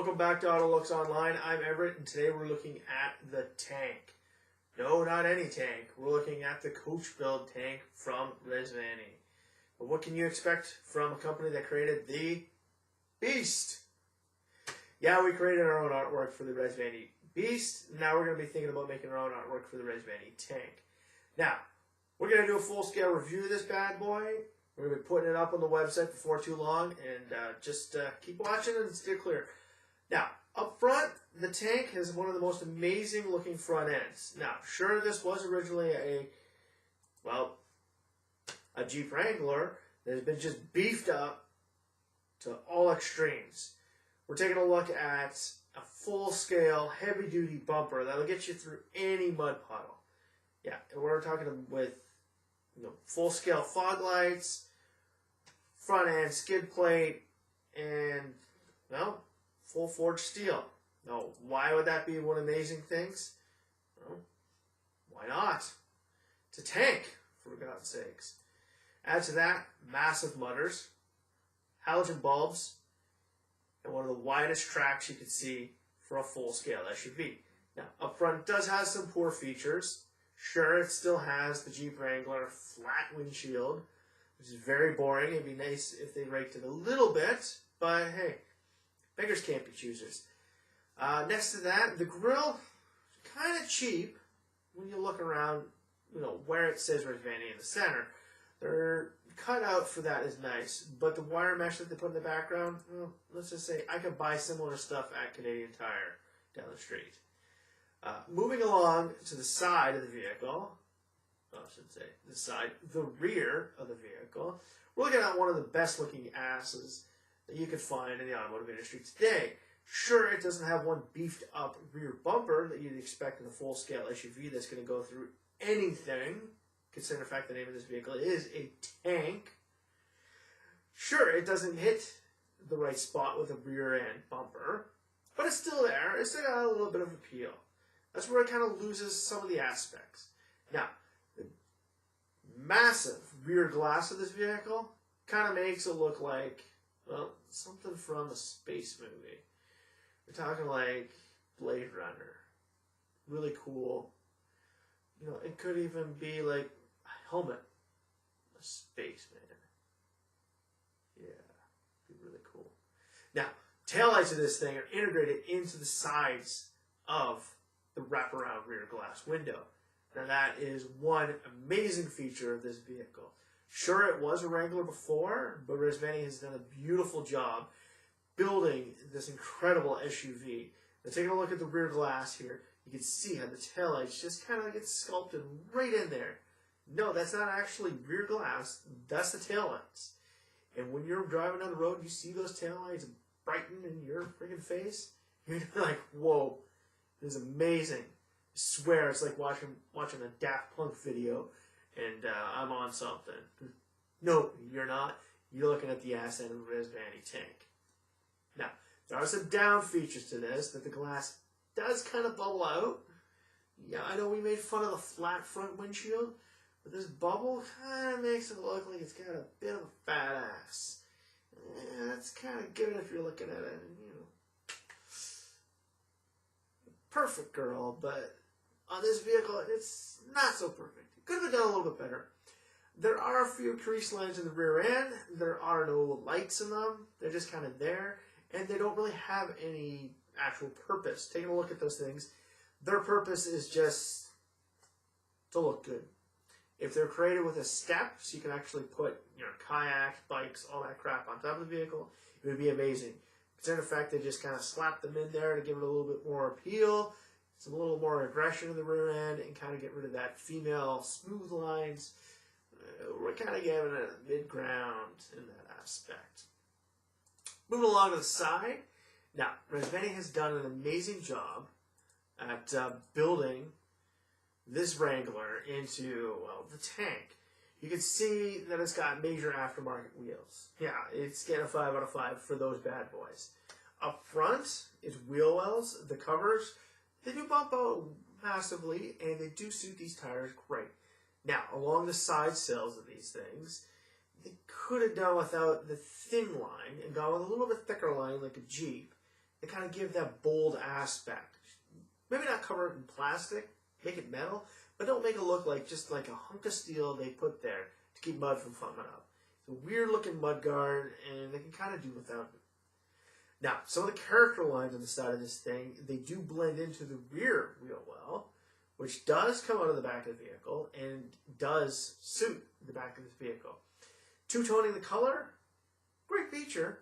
Welcome back to AutoLooks Online. I'm Everett, and today we're looking at the tank. No, not any tank. We're looking at the coach build tank from Rezvani. But what can you expect from a company that created the Beast? Yeah, we created our own artwork for the Rezvani Beast. Now we're going to be thinking about making our own artwork for the Rezvani Tank. Now, we're going to do a full-scale review of this bad boy. We're going to be putting it up on the website before too long, and just keep watching and steer clear. Now, up front, the tank has one of the most amazing looking front ends. Now, sure, this was originally a Jeep Wrangler that has been just beefed up to all extremes. We're taking a look at a full-scale, heavy-duty bumper that'll get you through any mud puddle. Yeah, and we're talking with full-scale fog lights, front end skid plate, and full forged steel. Now, why would that be one of the amazing things? Well, why not? It's a tank, for God's sakes. Add to that, massive mudders, halogen bulbs, and one of the widest tracks you could see for a full-scale SUV. Now, up front, it does have some poor features. Sure, it still has the Jeep Wrangler flat windshield, which is very boring. It'd be nice if they raked it a little bit, but hey, beggars can't be choosers. Next to that, the grille, kind of cheap when you look around, where it says Rezvani in the center. Their cutout for that is nice, but the wire mesh that they put in the background, let's just say I could buy similar stuff at Canadian Tire down the street. Moving along to the side of the vehicle, the rear of the vehicle, we're looking at one of the best looking asses that you could find in the automotive industry today. Sure, it doesn't have one beefed up rear bumper that you'd expect in a full scale SUV that's going to go through anything, considering the fact the name of this vehicle is a tank. Sure, it doesn't hit the right spot with a rear end bumper, but it's still there. It's still got a little bit of appeal. That's where it kind of loses some of the aspects. Now, the massive rear glass of this vehicle kind of makes it look like, something from a space movie. We're talking like Blade Runner. Really cool. It could even be like a helmet. A spaceman. Yeah, be really cool. Now, taillights of this thing are integrated into the sides of the wraparound rear glass window. Now that is one amazing feature of this vehicle. Sure, it was a Wrangler before, but Rezvani has done a beautiful job building this incredible SUV. Now taking a look at the rear glass here, you can see how the taillights just kind of get sculpted right in there. No, that's not actually rear glass, that's the taillights. And when you're driving down the road and you see those taillights brighten in your freaking face, you're like, whoa. This is amazing. I swear it's like watching a Daft Punk video and I'm on something. No, you're not. You're looking at the ass end of a Rezvani tank. Now, there are some down features to this that the glass does kind of bubble out. Yeah, I know we made fun of the flat front windshield, but this bubble kind of makes it look like it's got a bit of a fat ass. That's kind of good if you're looking at it, perfect girl, but on this vehicle, it's not so perfect. It could have been done a little bit better. There are a few crease lines in the rear end. There are no lights in them. They're just kind of there, and they don't really have any actual purpose. Taking a look at those things, their purpose is just to look good. If they're created with a step, so you can actually put kayaks, bikes, all that crap on top of the vehicle, it would be amazing. Considering the fact they just kind of slapped them in there to give it a little bit more appeal, some a little more aggression in the rear end, and kind of get rid of that female smooth lines. We're kind of giving it a mid-ground in that aspect. Moving along to the side. Now, Rezvani has done an amazing job at building this Wrangler into, the tank. You can see that it's got major aftermarket wheels. Yeah, it's getting a 5 out of 5 for those bad boys. Up front is wheel wells. The covers, they do bump out massively, and they do suit these tires great. Now, along the side sills of these things, they could have done without the thin line and gone with a little bit thicker line like a Jeep. They kind of give that bold aspect. Maybe not cover it in plastic, make it metal, but don't make it look like just like a hunk of steel they put there to keep mud from foaming up. It's a weird looking mud guard, and they can kind of do without it. Now, some of the character lines on the side of this thing, they do blend into the rear wheel well, which does come out of the back of the vehicle and does suit the back of this vehicle. Two-toning the color, great feature.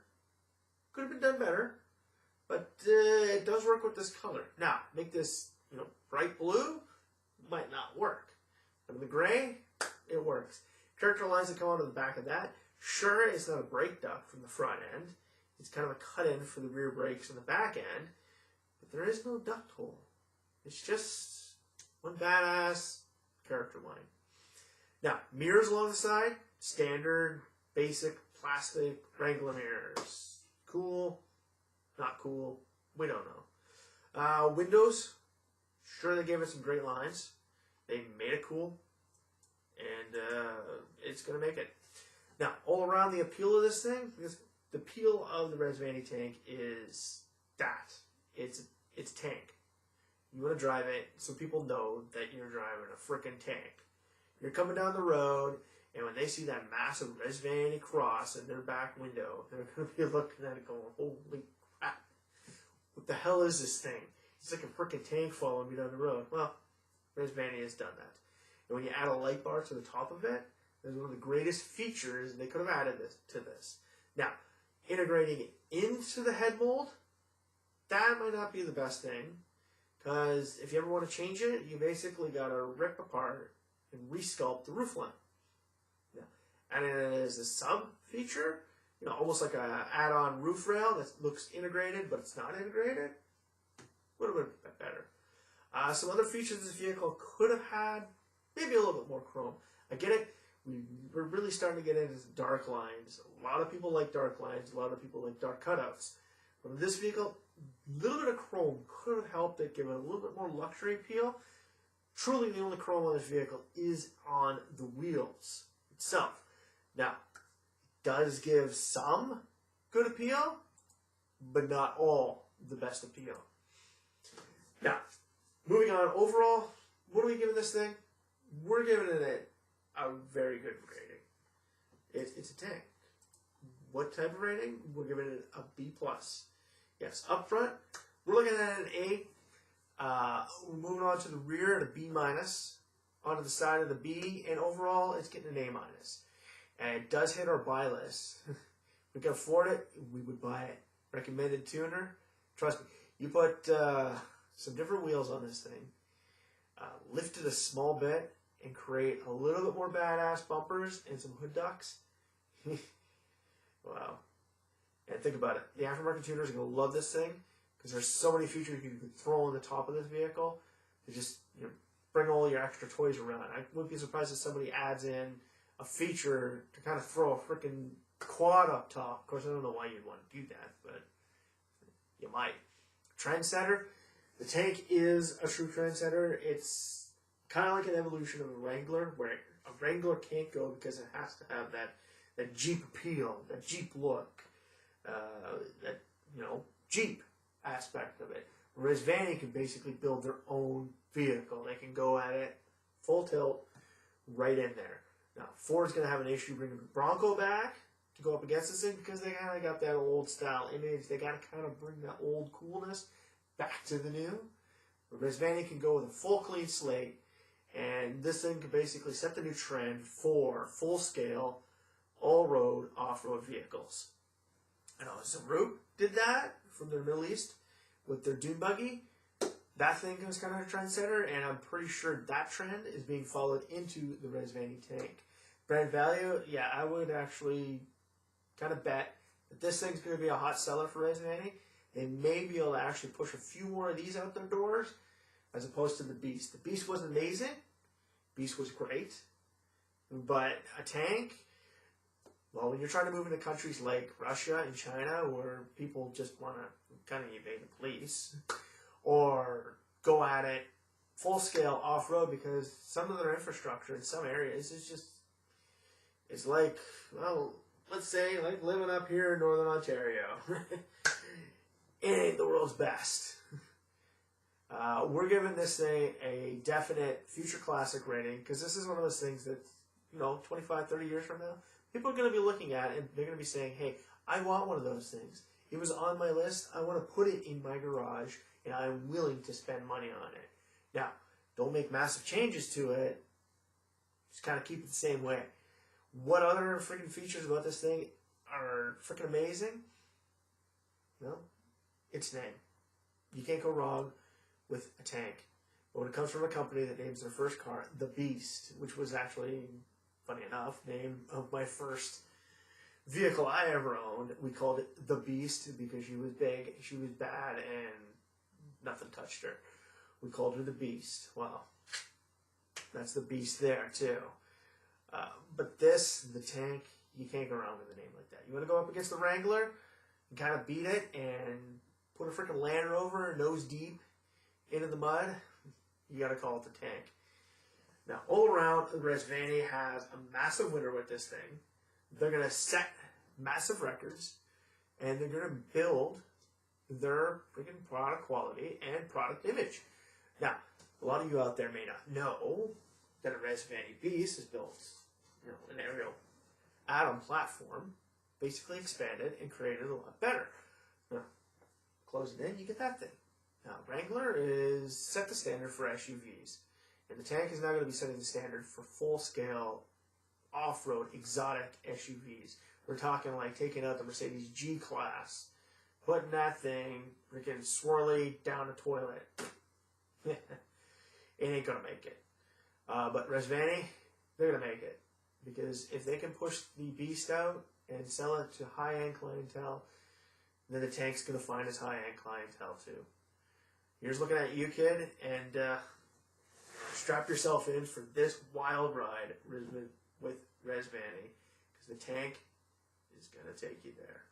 Could have been done better, but it does work with this color. Now, make this bright blue, might not work. But in the gray, it works. Character lines that come out of the back of that, sure, it's not a brake duct from the front end. It's kind of a cut-in for the rear brakes on the back end, but there is no duct hole. It's just one badass character line. Now, mirrors along the side, standard, basic, plastic Wrangler mirrors. Cool, not cool, we don't know. Windows, sure, they gave it some great lines. They made it cool, and it's going to make it. Now, all around the appeal of this thing, the appeal of the Rezvani Tank is that. It's a tank. You want to drive it so people know that you're driving a frickin' tank. You're coming down the road, and when they see that massive Rezvani cross in their back window, they're going to be looking at it going, holy crap, what the hell is this thing? It's like a frickin' tank following me down the road. Well, Rezvani has done that. And when you add a light bar to the top of it, that's one of the greatest features they could have added to this. Now, integrating it into the head mold, that might not be the best thing, because if you ever want to change it, you basically got to rip apart and resculpt the roof line. Yeah. And it is a sub feature, almost like an add-on roof rail that looks integrated, but it's not integrated. Would have been better. Some other features this vehicle could have had, maybe a little bit more chrome. I get it. We're really starting to get into dark lines. A lot of people like dark lines. A lot of people like dark cutouts. But in this vehicle, a little bit of chrome could have helped it give it a little bit more luxury appeal. Truly, the only chrome on this vehicle is on the wheels itself. Now, it does give some good appeal, but not all the best appeal. Now, moving on, overall, what are we giving this thing? We're giving it a very good rating. It's a tank. What type of rating? We're giving it a B+. Yes, up front, we're looking at an A. We're moving on to the rear at a B-, onto the side of the B, and overall, it's getting an A-. And it does hit our buy list. If we can afford it, we would buy it. Recommended tuner. Trust me, you put some different wheels on this thing, lift it a small bit, and create a little bit more badass bumpers and some hood ducts. Wow. And think about it. The aftermarket tuners are going to love this thing because there's so many features you can throw on the top of this vehicle to just bring all your extra toys around. I wouldn't be surprised if somebody adds in a feature to kind of throw a freaking quad up top. Of course, I don't know why you'd want to do that, but you might. Trendsetter. The tank is a true trendsetter. It's kind of like an evolution of a Wrangler, where a Wrangler can't go because it has to have that Jeep appeal, that Jeep look, that Jeep aspect of it. Whereas Rezvani can basically build their own vehicle. They can go at it full tilt right in there. Now, Ford's going to have an issue bringing the Bronco back to go up against this thing because they kind of got that old style image. They got to kind of bring that old coolness back to the new. Rezvani can go with a full clean slate, and this thing can basically set the new trend for full-scale, all-road, off-road vehicles. I know Zarup did that from the Middle East with their dune buggy. That thing was kind of a trendsetter, and I'm pretty sure that trend is being followed into the Rezvani Tank. Brand value, yeah, I would actually kind of bet that this thing's going to be a hot seller for Rezvani. They may be able to actually push a few more of these out their doors as opposed to the Beast. The Beast was amazing. Beast was great. But a tank, well, when you're trying to move into countries like Russia and China where people just want to kind of evade the police or go at it full-scale off-road because some of their infrastructure in some areas is just, it's like, well, let's say like living up here in Northern Ontario. it ain't the world's best. We're giving this thing a definite future classic rating because this is one of those things that, 25, 30 years from now, people are going to be looking at it and they're going to be saying, hey, I want one of those things. It was on my list. I want to put it in my garage and I'm willing to spend money on it. Now, don't make massive changes to it. Just kind of keep it the same way. What other freaking features about this thing are freaking amazing? Well, its name. You can't go wrong with a tank. But when it comes from a company that names their first car the Beast, which was actually, funny enough, name of my first vehicle I ever owned, we called it the Beast because she was big, she was bad, and nothing touched her. We called her the Beast. Well, that's the Beast there too. But this, the Tank, you can't go wrong with a name like that. You want to go up against the Wrangler and kind of beat it and put a freaking Land Rover nose deep into the mud, you got to call it the Tank. Now, all around, Rezvani has a massive winner with this thing. They're going to set massive records, and they're going to build their freaking product quality and product image. Now, a lot of you out there may not know that a Rezvani Beast is built, an aerial atom platform, basically expanded and created a lot better. Now, close it in, you get that thing. Now, Wrangler is set the standard for SUVs, and the Tank is now going to be setting the standard for full-scale, off-road, exotic SUVs. We're talking like taking out the Mercedes G-Class, putting that thing freaking swirly down a toilet. It ain't going to make it. But Rezvani, they're going to make it. Because if they can push the Beast out and sell it to high-end clientele, then the Tank's going to find its high-end clientele too. Here's looking at you, kid, and strap yourself in for this wild ride with Rezvani, because the Tank is going to take you there.